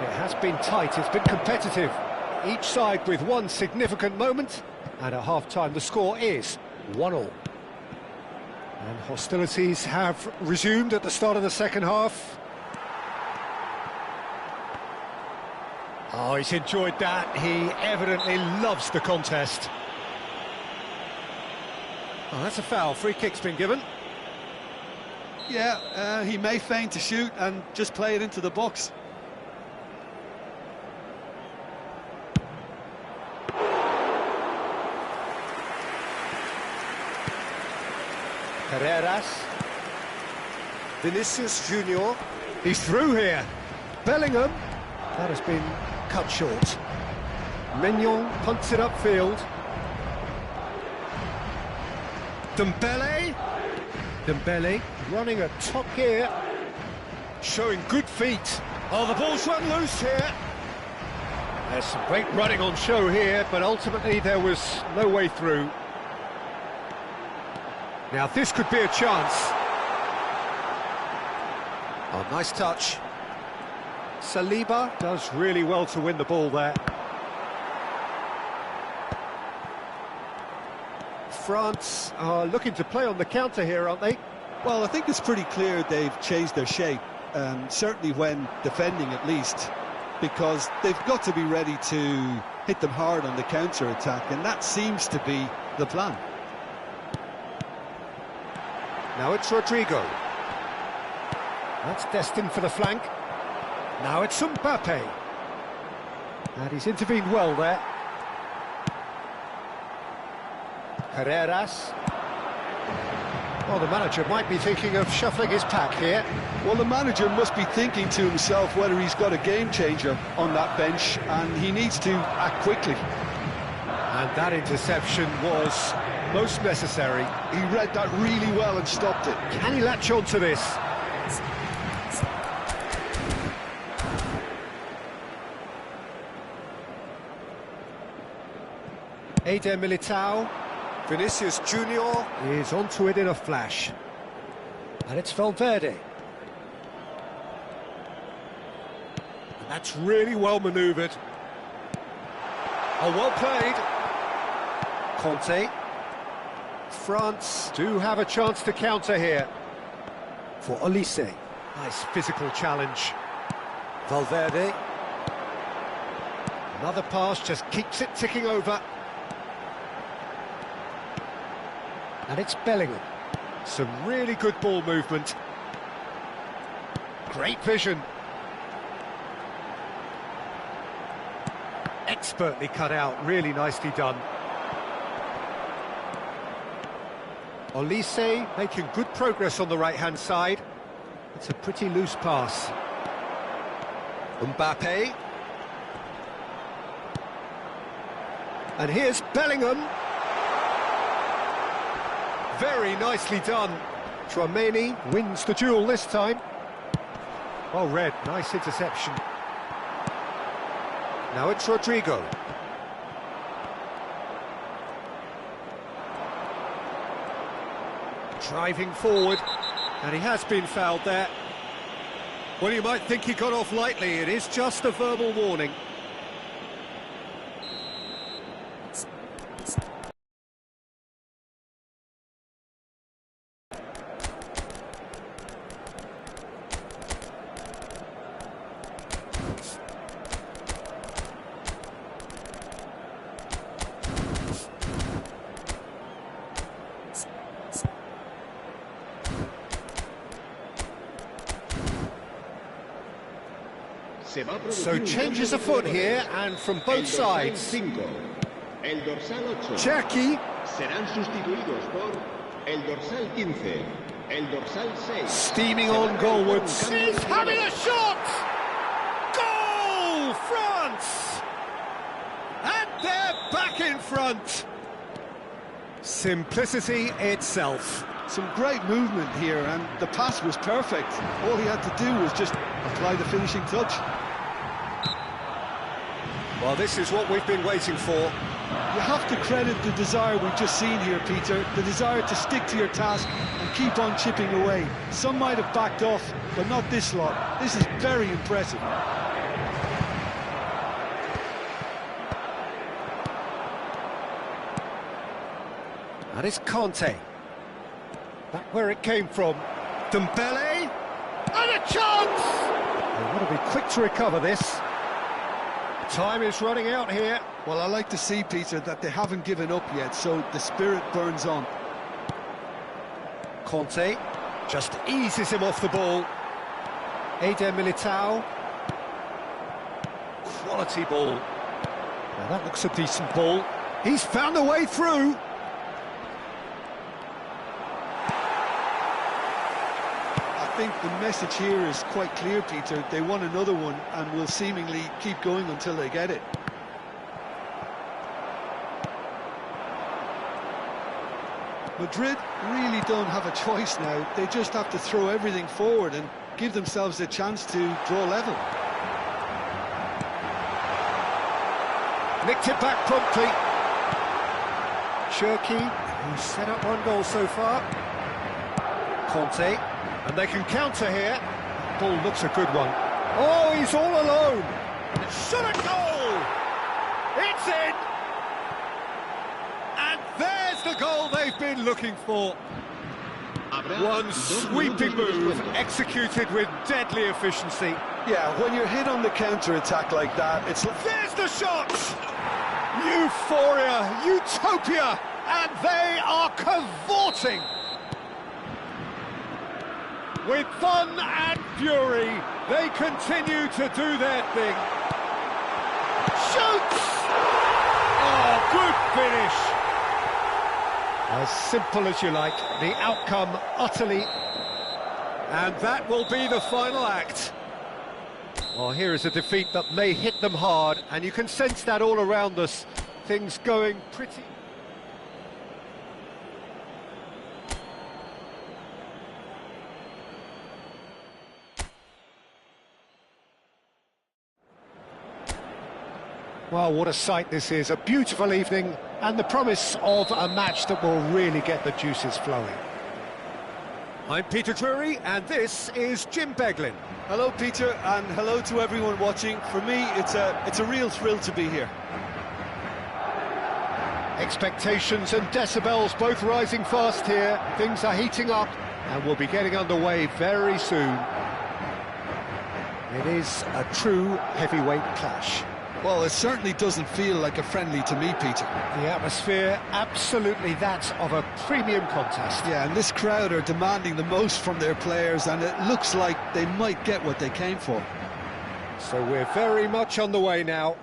It has been tight, it's been competitive. Each side with one significant moment, and at half-time the score is 1-1. And hostilities have resumed at the start of the second half. Oh, he's enjoyed that. He evidently loves the contest. Oh, that's a foul. Free kick's been given. Yeah, he may feign to shoot and just play it into the box. Carreras. Vinicius Junior. He's through here. Bellingham. That has been cut short. Mignon punts it upfield. Dembele. Dembele running at top gear. Showing good feet. Oh, the ball's run loose here. There's some great running on show here, but ultimately there was no way through. Now this could be a chance. Oh, nice touch. Saliba does really well to win the ball there. France are looking to play on the counter here, aren't they? Well, I think it's pretty clear they've changed their shape, certainly when defending at least, because they've got to be ready to hit them hard on the counter-attack, and that seems to be the plan. Now it's Rodrigo. That's destined for the flank. Now it's Mbappe. And he's intervened well there. Carreras. Well, the manager might be thinking of shuffling his pack here. Well, the manager must be thinking to himself whether he's got a game-changer on that bench, and he needs to act quickly. And that interception was most necessary. He read that really well and stopped it. Can he latch on to this? Eder Militao. Vinicius Junior is onto it in a flash. And it's Valverde. And that's really well manoeuvred. Oh, well played. Conte. France do have a chance to counter here. For Olise. Nice physical challenge. Valverde. Another pass just keeps it ticking over. And it's Bellingham. Some really good ball movement. Great vision. Expertly cut out, really nicely done. Olise making good progress on the right-hand side. It's a pretty loose pass. Mbappe. And here's Bellingham. Very nicely done. Tchouaméni wins the duel this time. Well read, nice interception. Now it's Rodrigo. Driving forward, and he has been fouled there. Well, you might think he got off lightly, it is just a verbal warning. So changes afoot here, and from both sides. El dorsal 8 Cherki serán sustituidos por el dorsal 15, el dorsal 6. steaming on goalwards. He's having a shot! Goal! France! And they're back in front. Simplicity itself. Some great movement here, and the pass was perfect. All he had to do was just apply the finishing touch. Well, this is what we've been waiting for. You have to credit the desire we've just seen here, Peter, the desire to stick to your task and keep on chipping away. Some might have backed off, but not this lot. This is very impressive. That is Conte. Back where it came from. Dembele! And a chance! They want to be quick to recover this. Time is running out here. Well, I like to see, Peter, that they haven't given up yet, so the spirit burns on. Conte just eases him off the ball. Eder Militao. Quality ball. Now that looks a decent ball. He's found a way through. I think the message here is quite clear, Peter. They want another one and will seemingly keep going until they get it. Madrid really don't have a choice now. They just have to throw everything forward and give themselves a chance to draw level. Nicked it back promptly. Cherki, who's set up one goal so far. Conte, and they can counter here. Ball looks a good one. Oh, he's all alone. Shot a goal! It's in! And there's the goal they've been looking for. One sweeping move, executed with deadly efficiency. Yeah, when you're hit on the counter-attack like that, it's... There's the shot! Euphoria, utopia, and they are cavorting. With fun and fury, they continue to do their thing. Shoots! Oh, good finish. As simple as you like, the outcome utterly... And that will be the final act. Well, here is a defeat that may hit them hard, and you can sense that all around us. Things going pretty... Well, what a sight this is. A beautiful evening, and the promise of a match that will really get the juices flowing. I'm Peter Drury, and this is Jim Beglin. Hello, Peter, and hello to everyone watching. For me, it's a real thrill to be here. Expectations and decibels both rising fast here. Things are heating up, and we'll be getting underway very soon. It is a true heavyweight clash. Well, it certainly doesn't feel like a friendly to me, Peter. The atmosphere, absolutely that of a premium contest. Yeah, and this crowd are demanding the most from their players, and it looks like they might get what they came for. So we're very much on the way now.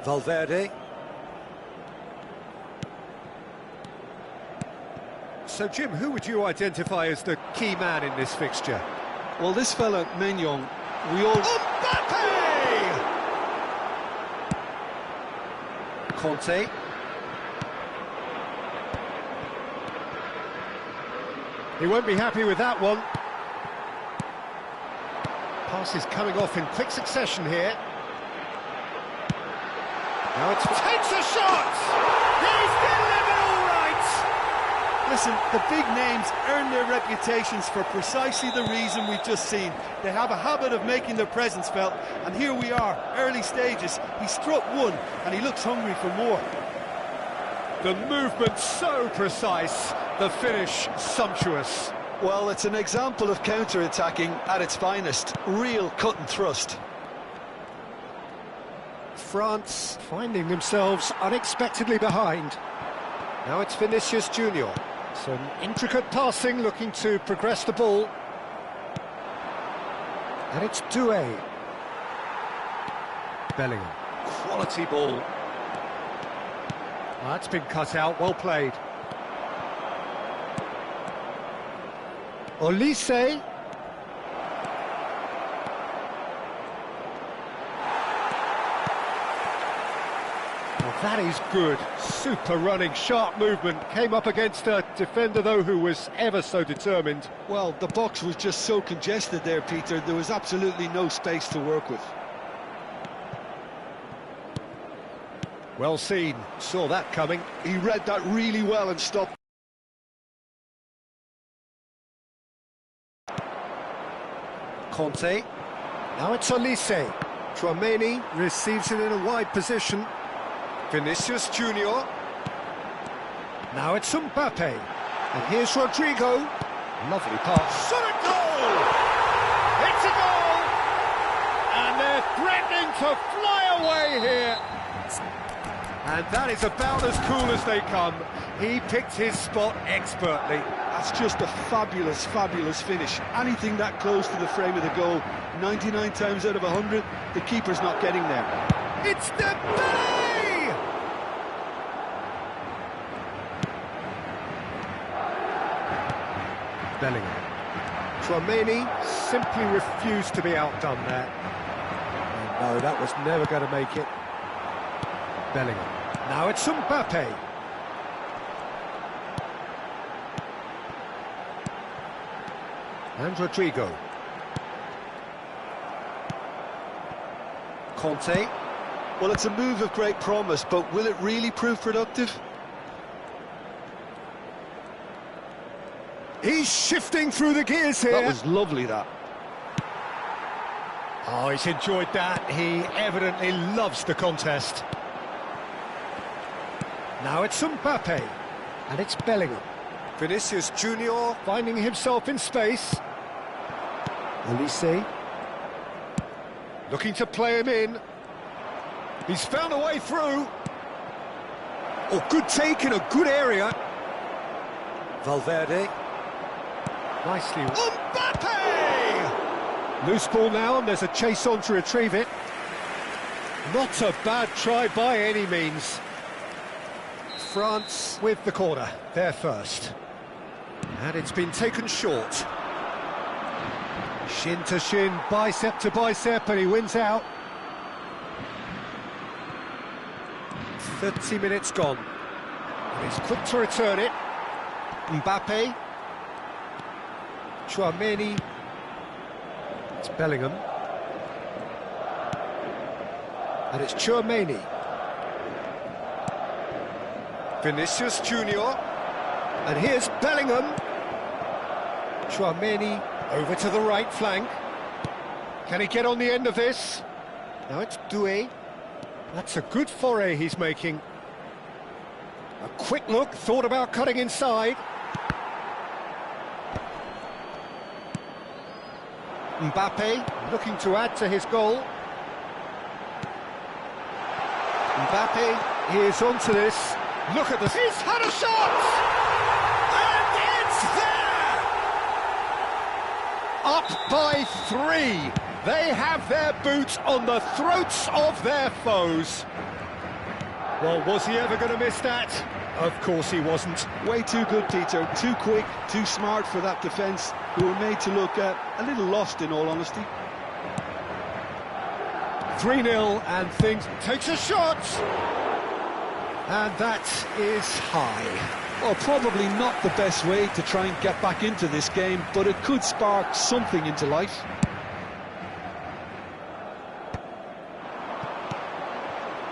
Valverde. So, Jim, who would you identify as the key man in this fixture? Well, this fella, Maignan, we all... Mbappe! Conte. He won't be happy with that one. Passes coming off in quick succession here. Now it's... Takes a shot! He's delivered all right! Listen, the big names earn their reputations for precisely the reason we've just seen. They have a habit of making their presence felt, and here we are, early stages. He struck one, and he looks hungry for more. The movement so precise, the finish sumptuous. Well, it's an example of counter-attacking at its finest. Real cut and thrust. France finding themselves unexpectedly behind. Now it's Vinicius Junior. Some intricate passing, looking to progress the ball. And it's Doué. Bellingham. Quality ball. Well, that's been cut out, well played. Olise. That is good. Super running, sharp movement. Came up against a defender, though, who was ever so determined. Well, the box was just so congested there, Peter. There was absolutely no space to work with. Well seen. Saw that coming. He read that really well and stopped. Conte. Now it's Olise. Tchouaméni receives it in a wide position. Vinicius Junior. Now it's Mbappe. And here's Rodrigo. Lovely pass. Shot a goal! It's a goal! And they're threatening to fly away here. And that is about as cool as they come. He picked his spot expertly. That's just a fabulous, fabulous finish. Anything that close to the frame of the goal, 99 times out of 100, the keeper's not getting there. It's Dembele! Bellingham. Tchouaméni simply refused to be outdone there. And no, that was never going to make it. Bellingham. Now it's Mbappe. And Rodrigo. Conte. Well, it's a move of great promise, but will it really prove productive? He's shifting through the gears here. That was lovely, that. Oh, he's enjoyed that. He evidently loves the contest. Now it's Mbappe, and it's Bellingham. Vinicius Junior finding himself in space. Olise looking to play him in. He's found a way through. Oh, good take in a good area. Valverde. Nicely. Mbappe! Loose ball now, and there's a chase on to retrieve it. Not a bad try by any means. France with the corner, there first. And it's been taken short. Shin to shin, bicep to bicep, and he wins out. 30 minutes gone. And he's quick to return it. Mbappe. Tchouaméni. It's Bellingham. And it's Tchouaméni. Vinicius Junior. And here's Bellingham. Tchouaméni over to the right flank. Can he get on the end of this? Now it's Doué. That's a good foray he's making. A quick look, thought about cutting inside. Mbappe looking to add to his goal. Mbappe is onto this. Look at this. He's had a shot! And it's there! Up by 3. They have their boots on the throats of their foes. Well, was he ever going to miss that? Of course he wasn't. Way too good, Peter. Too quick, too smart for that defence, who were made to look a little lost, in all honesty. 3-0 and things... Takes a shot! And that is high. Well, probably not the best way to try and get back into this game, but it could spark something into life.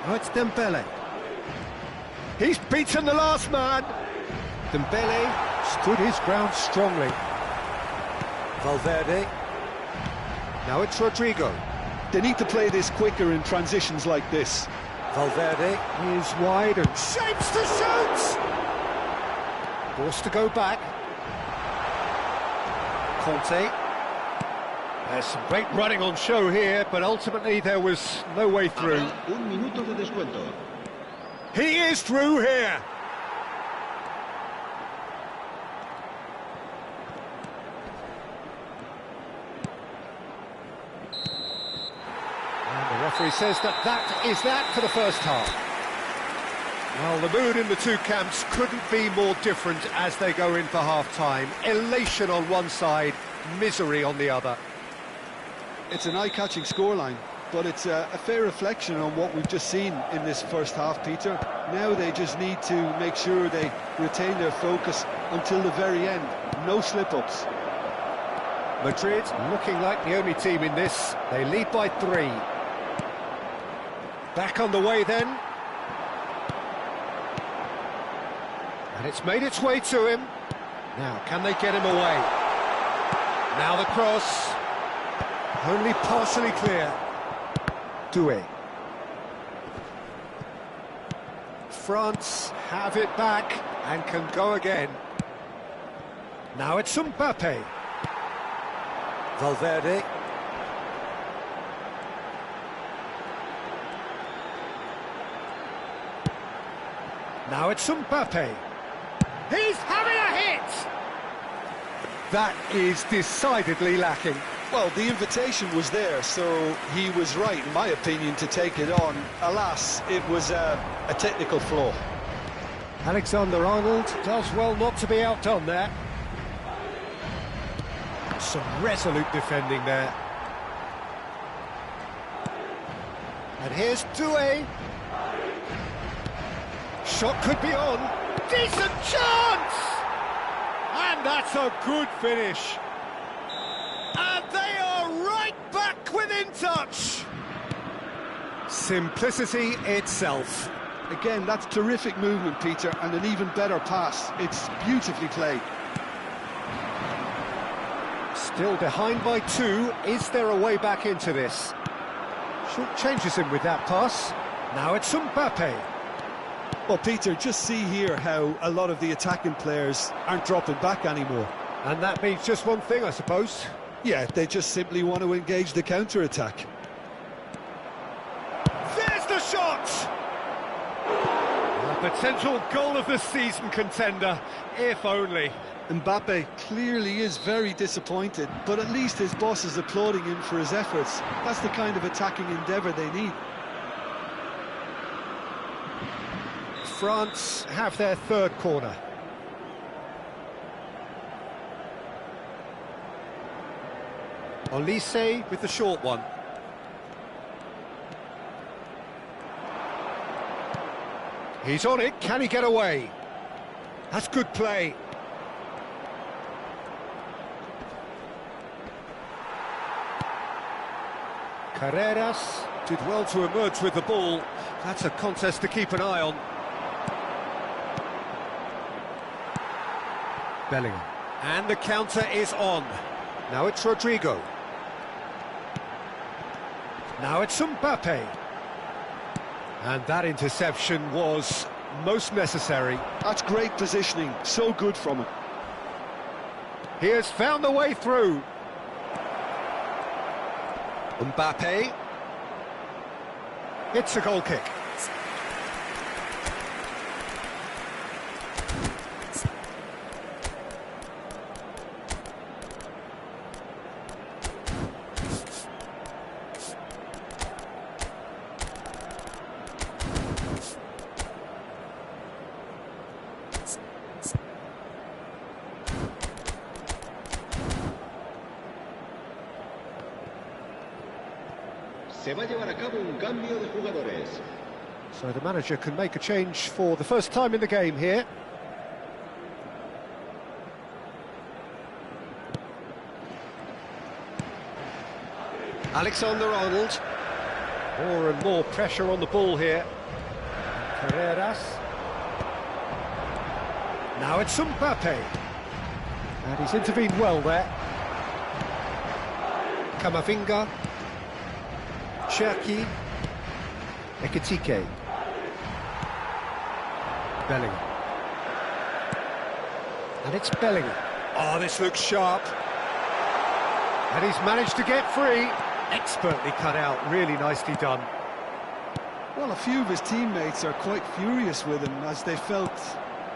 Oh, it's Dembele. He's beaten the last man. Dembele stood his ground strongly. Valverde. Now it's Rodrigo. They need to play this quicker in transitions like this. Valverde is wide and shapes to shoot! Forced to go back. Conte. There's some great running on show here, but ultimately there was no way through. Un minuto de descuento. He is through here! And the referee says that is that for the first half. Well, the mood in the two camps couldn't be more different as they go in for half-time. Elation on one side, misery on the other. It's an eye-catching scoreline, but it's a fair reflection on what we've just seen in this first half, Peter. Now they just need to make sure they retain their focus until the very end. No slip-ups. Madrid looking like the only team in this. They lead by 3. Back on the way then. And it's made its way to him. Now, can they get him away? Now the cross. Only partially clear. Doué. France have it back and can go again. Now it's Mbappe. Valverde. Now it's Mbappe. He's having a hit! That is decidedly lacking. Well, the invitation was there, so he was right, in my opinion, to take it on. Alas, it was a technical flaw. Alexander-Arnold does well not to be outdone there. Some resolute defending there. And here's Doué. Shot could be on. Decent chance! And that's a good finish. And they are right back within touch. Simplicity itself. Again, that's terrific movement, Peter, and an even better pass. It's beautifully played. Still behind by 2. Is there a way back into this? Short changes him with that pass. Now it's Mbappe. Well, Peter, just see here how a lot of the attacking players aren't dropping back anymore. And that means just one thing, I suppose. Yeah, they just simply want to engage the counter-attack. There's the shot! A potential goal of the season contender, if only. Mbappe clearly is very disappointed, but at least his boss is applauding him for his efforts. That's the kind of attacking endeavour they need. France have their third corner. Olise with the short one. He's on it, can he get away? That's good play. Carreras did well to emerge with the ball. That's a contest to keep an eye on. Bellingham. And the counter is on. Now it's Rodrigo. Now it's Mbappe. And that interception was most necessary. That's great positioning, so good from him. He has found the way through. Mbappe. It's a goal kick. Se va a llevar a cabo un cambio de jugadores. So the manager can make a change for the first time in the game here. Alexander-Arnold. More and more pressure on the ball here. Carreras. Now it's Mbappe. And he's intervened well there. Camavinga. Cherki. Ekitike. Bellingham. And it's Bellingham. Oh, this looks sharp. And he's managed to get free. Expertly cut out, really nicely done. Well, a few of his teammates are quite furious with him as they felt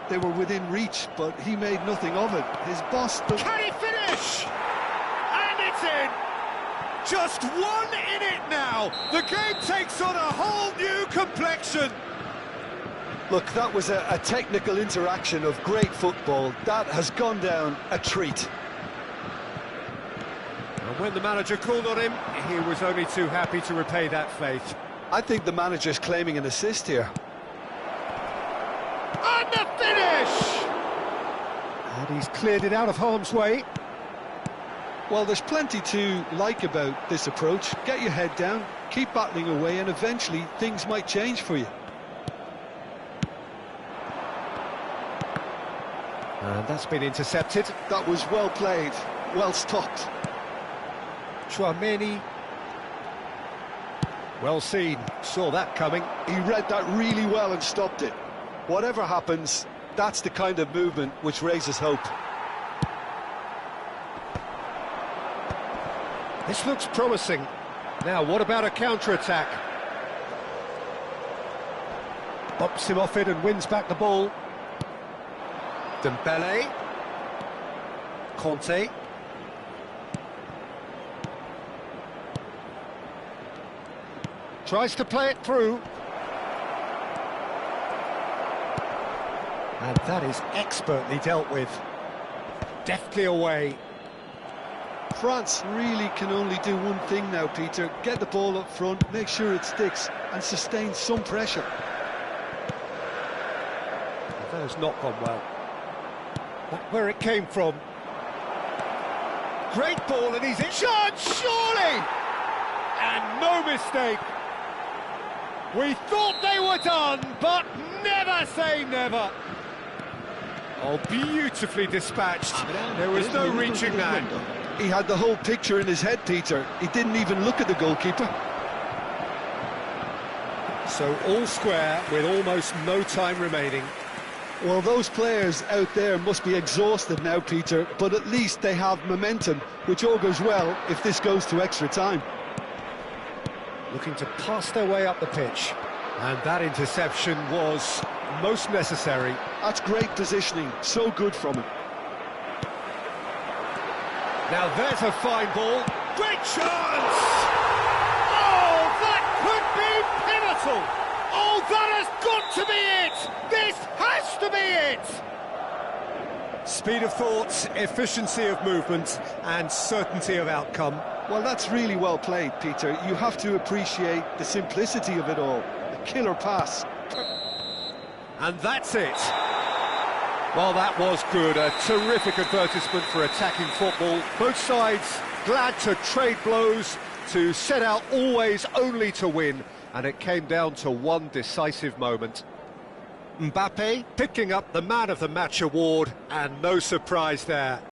they were within reach, but he made nothing of it. His boss... Can he finish? And it's in! Just 1 in it now! The game takes on a whole new complexion! Look, that was a technical interaction of great football. That has gone down a treat. And when the manager called on him, he was only too happy to repay that faith. I think the manager's claiming an assist here. And the finish! And he's cleared it out of harm's way. Well, there's plenty to like about this approach. Get your head down, keep battling away, and eventually things might change for you. And that's been intercepted. That was well played, well stopped. Tchouameni. Well seen, saw that coming. He read that really well and stopped it. Whatever happens, that's the kind of movement which raises hope. This looks promising. Now, what about a counter-attack? Bops him off it and wins back the ball. Dembele. Conte. Tries to play it through. And that is expertly dealt with. Deftly away. France really can only do one thing now, Peter. Get the ball up front, make sure it sticks, and sustain some pressure. That has not gone well. That's where it came from. Great ball, and he's in charge, surely! And no mistake. We thought they were done, but never say never. Oh, beautifully dispatched. There was no reaching that. He had the whole picture in his head, Peter. He didn't even look at the goalkeeper. So all square with almost no time remaining. Well, those players out there must be exhausted now, Peter, but at least they have momentum, which augurs well if this goes to extra time. Looking to pass their way up the pitch. And that interception was most necessary. That's great positioning, so good from him. Now there's a fine ball. Great chance! Oh, that could be pivotal! Oh, that has got to be it! This has to be it! Speed of thought, efficiency of movement, and certainty of outcome. Well, that's really well played, Peter. You have to appreciate the simplicity of it all. A killer pass. And that's it. Well, that was good. A terrific advertisement for attacking football. Both sides glad to trade blows, to set out always only to win. And it came down to one decisive moment. Mbappe picking up the Man of the Match award, and no surprise there.